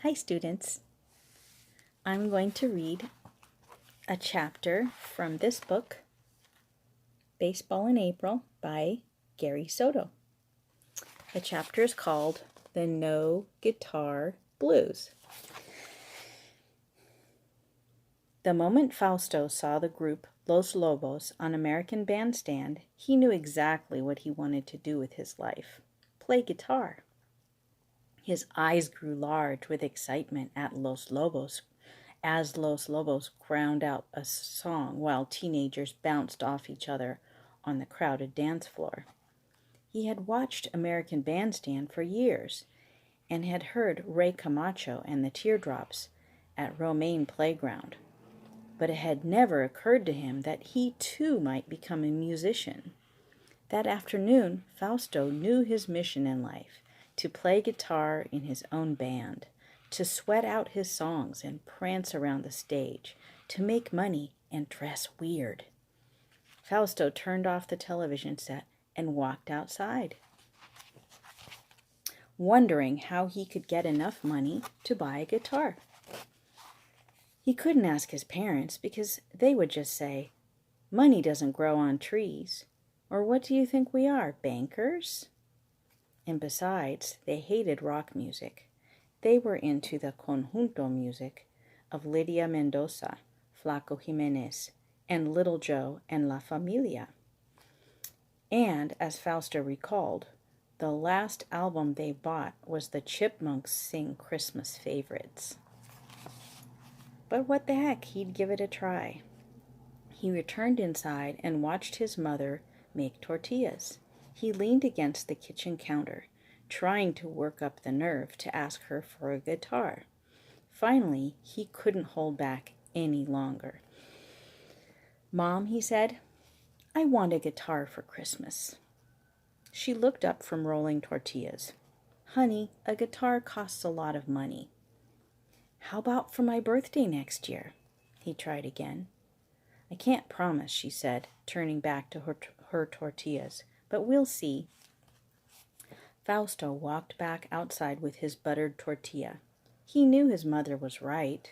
Hi students. I'm going to read a chapter from this book, Baseball in April by Gary Soto. The chapter is called The No Guitar Blues. The moment Fausto saw the group Los Lobos on American Bandstand, he knew exactly what he wanted to do with his life: play guitar. His eyes grew large with excitement as Los Lobos ground out a song while teenagers bounced off each other on the crowded dance floor. He had watched American Bandstand for years and had heard Ray Camacho and the Teardrops at Romaine Playground, but it had never occurred to him that he too might become a musician. That afternoon, Fausto knew his mission in life: to play guitar in his own band, to sweat out his songs and prance around the stage, to make money and dress weird. Fausto turned off the television set and walked outside, wondering how he could get enough money to buy a guitar. He couldn't ask his parents because they would just say, "Money doesn't grow on trees," or "What do you think we are, bankers?" And besides, they hated rock music. They were into the conjunto music of Lydia Mendoza, Flaco Jimenez, and Little Joe and La Familia. And, as Fausto recalled, the last album they bought was the Chipmunks Sing Christmas Favorites. But what the heck, he'd give it a try. He returned inside and watched his mother make tortillas. He leaned against the kitchen counter, trying to work up the nerve to ask her for a guitar. Finally, he couldn't hold back any longer. "Mom," he said, "I want a guitar for Christmas." She looked up from rolling tortillas. "Honey, a guitar costs a lot of money." "How about for my birthday next year?" He tried again. "I can't promise," she said, turning back to her tortillas, "but we'll see." Fausto walked back outside with his buttered tortilla. He knew his mother was right.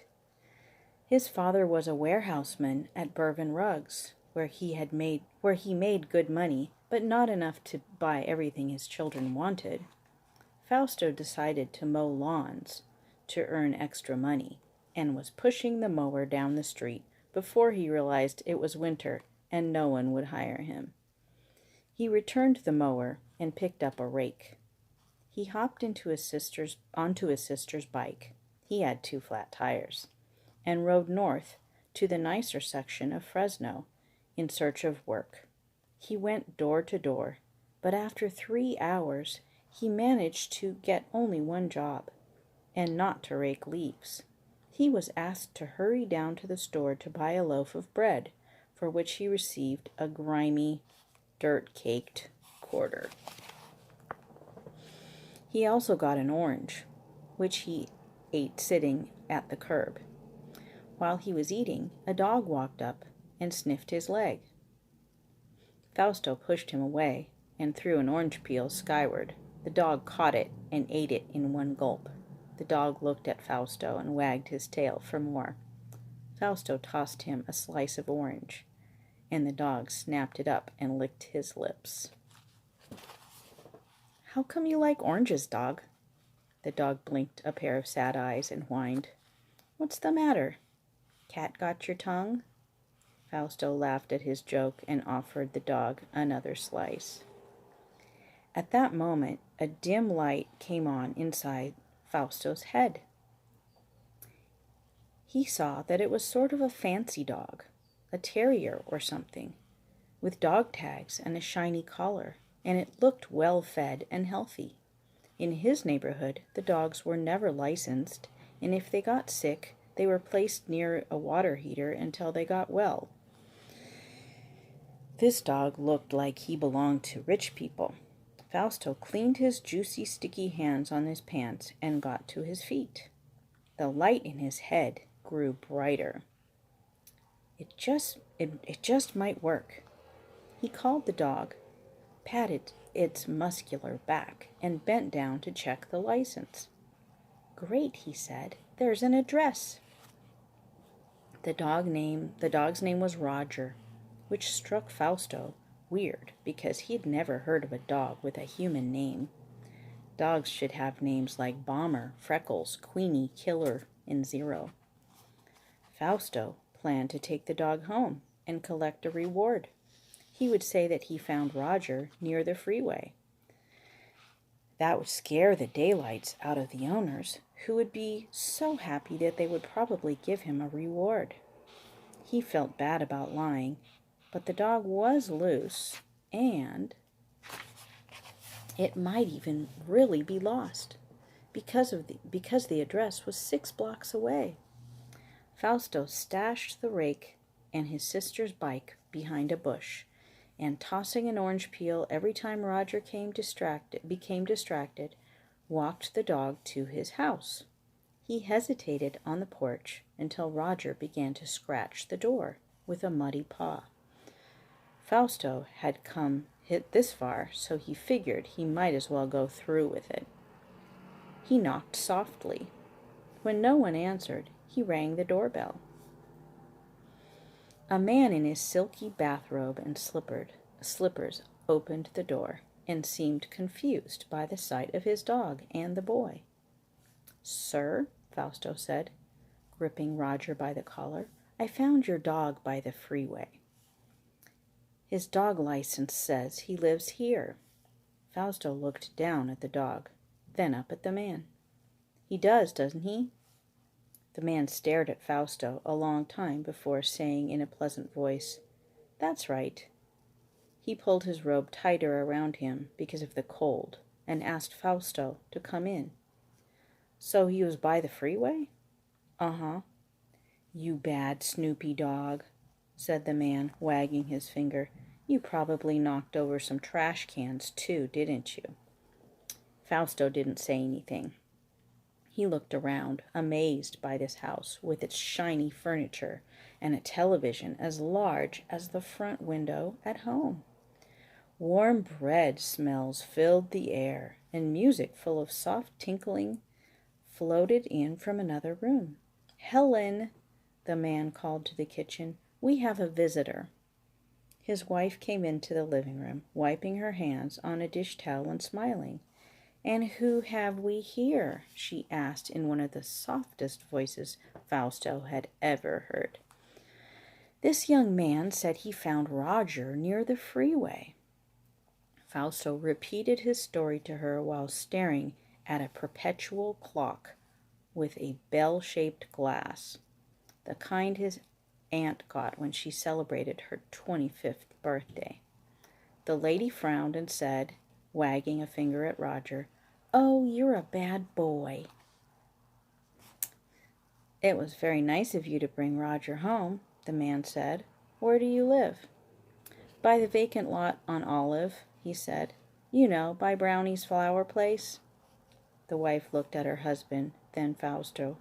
His father was a warehouseman at Bervin Rugs, where he made good money, but not enough to buy everything his children wanted. Fausto decided to mow lawns to earn extra money, and was pushing the mower down the street before he realized it was winter and no one would hire him. He returned the mower and picked up a rake. He hopped onto his sister's bike. He had 2 flat tires, and rode north to the nicer section of Fresno in search of work. He went door to door, but after 3 hours he managed to get only one job, and not to rake leaves. He was asked to hurry down to the store to buy a loaf of bread, for which he received a grimy, dirt-caked quarter. He also got an orange, which he ate sitting at the curb. While he was eating, a dog walked up and sniffed his leg. Fausto pushed him away and threw an orange peel skyward. The dog caught it and ate it in one gulp. The dog looked at Fausto and wagged his tail for more. Fausto tossed him a slice of orange, and the dog snapped it up and licked his lips. "How come you like oranges, dog?" The dog blinked a pair of sad eyes and whined. "What's the matter? Cat got your tongue?" Fausto laughed at his joke and offered the dog another slice. At that moment, a dim light came on inside Fausto's head. He saw that it was sort of a fancy dog, a terrier or something, with dog tags and a shiny collar, and it looked well-fed and healthy. In his neighborhood, the dogs were never licensed, and if they got sick, they were placed near a water heater until they got well. This dog looked like he belonged to rich people. Fausto cleaned his juicy, sticky hands on his pants and got to his feet. The light in his head grew brighter. It just might work. He called the dog, patted its muscular back, and bent down to check the license. "Great," he said. "There's an address." The dog's name was Roger, which struck Fausto weird because he'd never heard of a dog with a human name. Dogs should have names like Bomber, Freckles, Queenie, Killer, and Zero. Fausto planned to take the dog home and collect a reward. He would say that he found Roger near the freeway. That would scare the daylights out of the owners, who would be so happy that they would probably give him a reward. He felt bad about lying, but the dog was loose, and it might even really be lost because the address was 6 blocks away. Fausto stashed the rake and his sister's bike behind a bush, and tossing an orange peel every time Roger became distracted, walked the dog to his house. He hesitated on the porch until Roger began to scratch the door with a muddy paw. Fausto had hit this far, so he figured he might as well go through with it. He knocked softly. When no one answered, he rang the doorbell. A man in his silky bathrobe and slippers opened the door and seemed confused by the sight of his dog and the boy. "Sir," Fausto said, gripping Roger by the collar, "I found your dog by the freeway. His dog license says he lives here." Fausto looked down at the dog, then up at the man. "He does, doesn't he?" The man stared at Fausto a long time before saying in a pleasant voice, "That's right." He pulled his robe tighter around him because of the cold and asked Fausto to come in. "So he was by the freeway?" "Uh-huh." "You bad Snoopy dog," said the man, wagging his finger. "You probably knocked over some trash cans too, didn't you?" Fausto didn't say anything. He looked around, amazed by this house with its shiny furniture and a television as large as the front window at home. Warm bread smells filled the air, and music full of soft tinkling floated in from another room. "Helen," the man called to the kitchen, "we have a visitor." His wife came into the living room, wiping her hands on a dish towel and smiling. "And who have we here?" she asked in one of the softest voices Fausto had ever heard. "This young man said he found Roger near the freeway." Fausto repeated his story to her while staring at a perpetual clock with a bell-shaped glass, the kind his aunt got when she celebrated her 25th birthday. The lady frowned and said, wagging a finger at Roger, "Oh, you're a bad boy." "It was very nice of you to bring Roger home," the man said. "Where do you live?" "By the vacant lot on Olive," he said. "You know, by Brownie's flower place." The wife looked at her husband, then Fausto.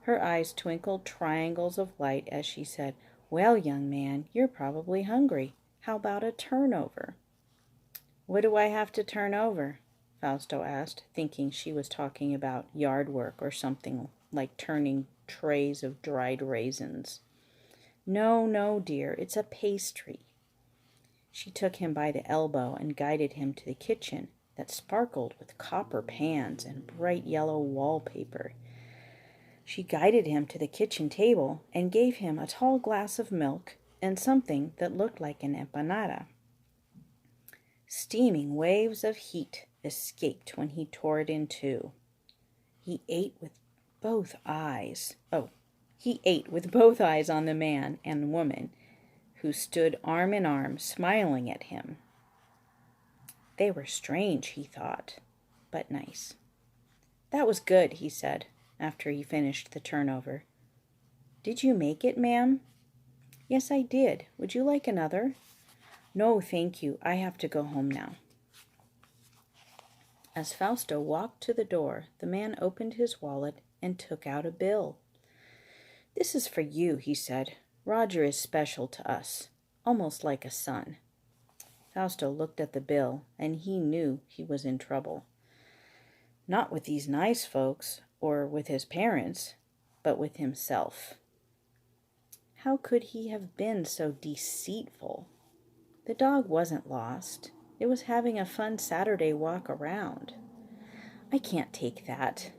Her eyes twinkled triangles of light as she said, "Well, young man, you're probably hungry. How about a turnover?" "What do I have to turn over?" Fausto asked, thinking she was talking about yard work or something like turning trays of dried raisins. "No, no, dear, it's a pastry." She took him by the elbow and guided him to the kitchen that sparkled with copper pans and bright yellow wallpaper. She guided him to the kitchen table and gave him a tall glass of milk and something that looked like an empanada. Steaming waves of heat escaped when he tore it in two. He ate with both eyes. He ate with both eyes on the man and woman who stood arm in arm, smiling at him. They were strange, he thought, but nice. "That was good," he said, after he finished the turnover. "Did you make it, ma'am?" "Yes, I did. Would you like another?" "No, thank you. I have to go home now." As Fausto walked to the door, the man opened his wallet and took out a bill. "This is for you," he said. "Roger is special to us, almost like a son." Fausto looked at the bill, and he knew he was in trouble. "Not with these nice folks. or with his parents, but with himself. How could he have been so deceitful? The dog wasn't lost. It was having a fun Saturday walk around. I can't take that.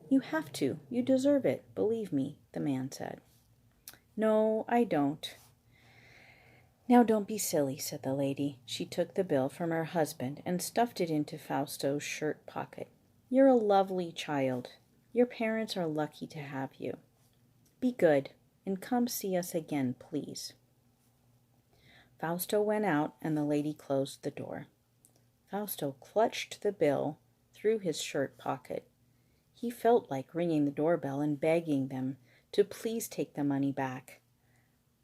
You have to. You deserve it. Believe me, the man said. No, I don't. Now don't be silly, said the lady. She took the bill from her husband and stuffed it into Fausto's shirt pocket. You're a lovely child. Your parents are lucky to have you. Be good, and come see us again, please. Fausto went out, and the lady closed the door. Fausto clutched the bill through his shirt pocket. He felt like ringing the doorbell and begging them to please take the money back,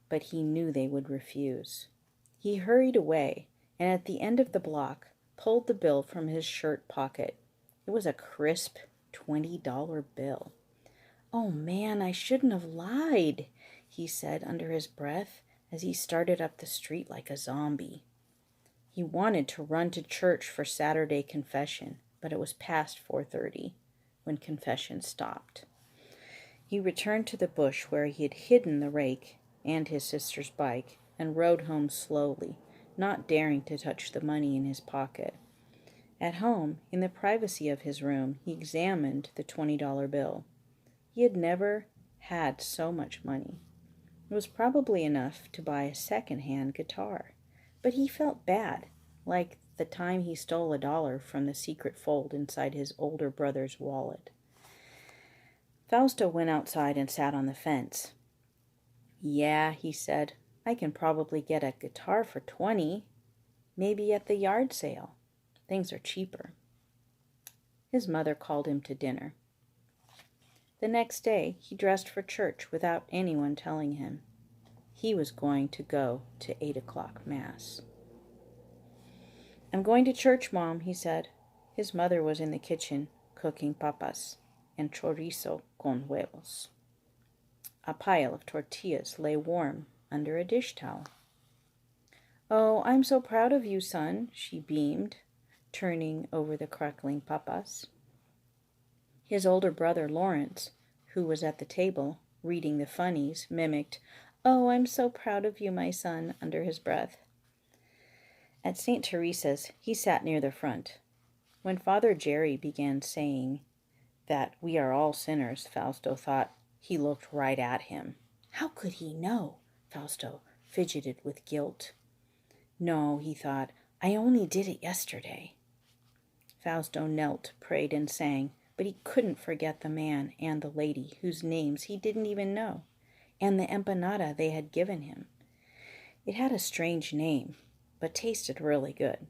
but he knew they would refuse. He hurried away, and at the end of the block, pulled the bill from his shirt pocket. It was a crisp $20 bill. Oh man, I shouldn't have lied, he said under his breath as he started up the street like a zombie. He wanted to run to church for Saturday confession, but it was past 4:30 when confession stopped. He returned to the bush where he had hidden the rake and his sister's bike and rode home slowly, not daring to touch the money in his pocket. At home, in the privacy of his room, he examined the $20 bill. He had never had so much money. It was probably enough to buy a second-hand guitar, but he felt bad, like the time he stole $1 from the secret fold inside his older brother's wallet. Fausto went outside and sat on the fence. Yeah, he said, I can probably get a guitar for $20, maybe at the yard sale. Things are cheaper. His mother called him to dinner. The next day, he dressed for church without anyone telling him. He was going to go to 8 o'clock Mass. I'm going to church, Mom, he said. His mother was in the kitchen cooking papas and chorizo con huevos. A pile of tortillas lay warm under a dish towel. Oh, I'm so proud of you, son, she beamed, turning over the crackling papas. His older brother, Lawrence, who was at the table, reading the funnies, mimicked, Oh, I'm so proud of you, my son, under his breath. At St. Teresa's, he sat near the front. When Father Jerry began saying that we are all sinners, Fausto thought he looked right at him. How could he know? Fausto fidgeted with guilt. No, he thought, I only did it yesterday. Fausto knelt, prayed, and sang, but he couldn't forget the man and the lady whose names he didn't even know, and the empanada they had given him. It had a strange name, but tasted really good.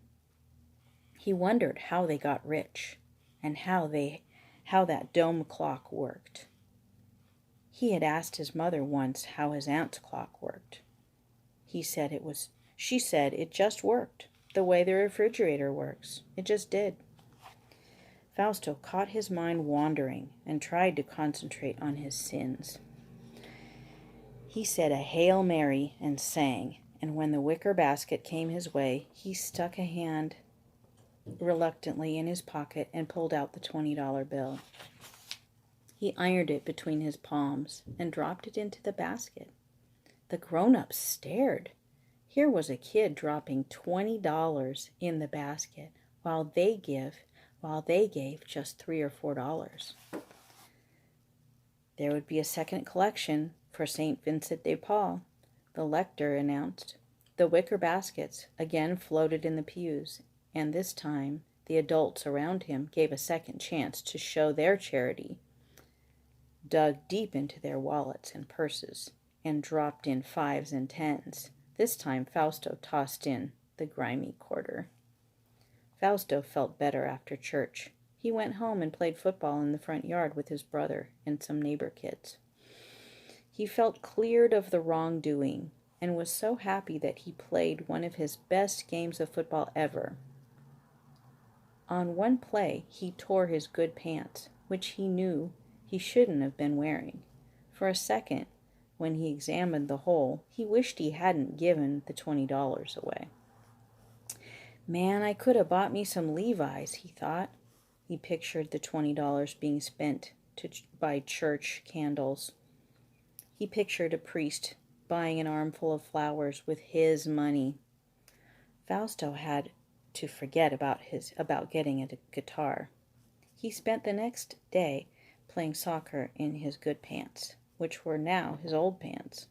He wondered how they got rich, and how that dome clock worked. He had asked his mother once how his aunt's clock worked. She said it just worked, the way the refrigerator works. It just did. Fausto caught his mind wandering and tried to concentrate on his sins. He said a Hail Mary and sang, and when the wicker basket came his way, he stuck a hand reluctantly in his pocket and pulled out the $20 bill. He ironed it between his palms and dropped it into the basket. The grown-ups stared. Here was a kid dropping $20 in the basket while they gave just $3 or $4. There would be a second collection for St. Vincent de Paul, the lector announced. The wicker baskets again floated in the pews, and this time the adults around him gave a second chance to show their charity, dug deep into their wallets and purses, and dropped in 5s and 10s. This time Fausto tossed in the grimy quarter. Fausto felt better after church. He went home and played football in the front yard with his brother and some neighbor kids. He felt cleared of the wrongdoing and was so happy that he played one of his best games of football ever. On one play, he tore his good pants, which he knew he shouldn't have been wearing. For a second, when he examined the hole, he wished he hadn't given the $20 away. Man, I could have bought me some Levi's, he thought. He pictured the $20 being spent to buy church candles. He pictured a priest buying an armful of flowers with his money. Fausto had to forget about getting a guitar. He spent the next day playing soccer in his good pants, which were now his old pants.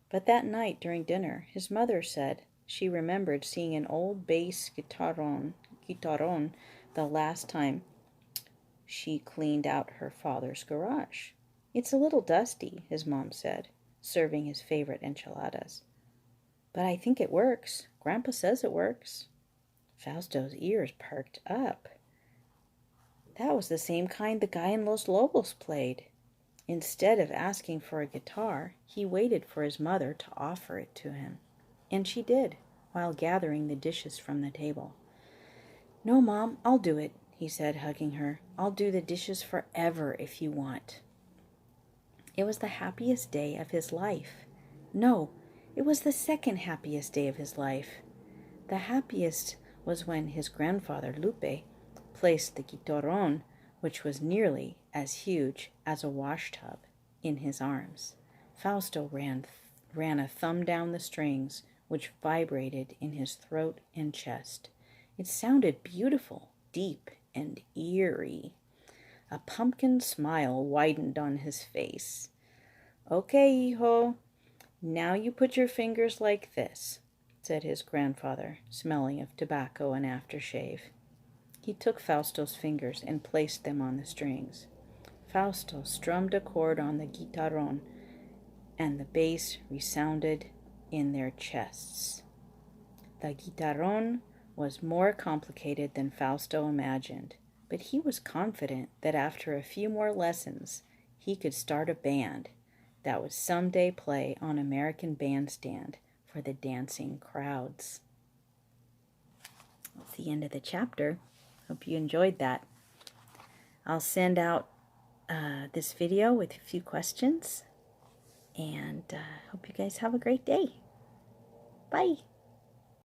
But that night during dinner, his mother said she remembered seeing an old bass guitarron the last time she cleaned out her father's garage. "It's a little dusty," his mom said, serving his favorite enchiladas. "But I think it works. Grandpa says it works." Fausto's ears perked up. That was the same kind the guy in Los Lobos played. Instead of asking for a guitar, he waited for his mother to offer it to him. And she did, while gathering the dishes from the table. "No, Mom, I'll do it," he said, hugging her. "I'll do the dishes forever if you want." It was the happiest day of his life. No, it was the second happiest day of his life. The happiest was when his grandfather, Lupe, placed the guitarron, which was nearly as huge as a washtub, in his arms. Fausto ran a thumb down the strings, which vibrated in his throat and chest. It sounded beautiful, deep, and eerie. A pumpkin smile widened on his face. "Okay, hijo, now you put your fingers like this," said his grandfather, smelling of tobacco and aftershave. He took Fausto's fingers and placed them on the strings. Fausto strummed a chord on the guitarron, and the bass resounded in their chests. The guitarron was more complicated than Fausto imagined, but he was confident that after a few more lessons, he could start a band that would someday play on American Bandstand for the dancing crowds. That's the end of the chapter. Hope you enjoyed that. I'll send out this video with a few questions, and hope you guys have a great day. Bye.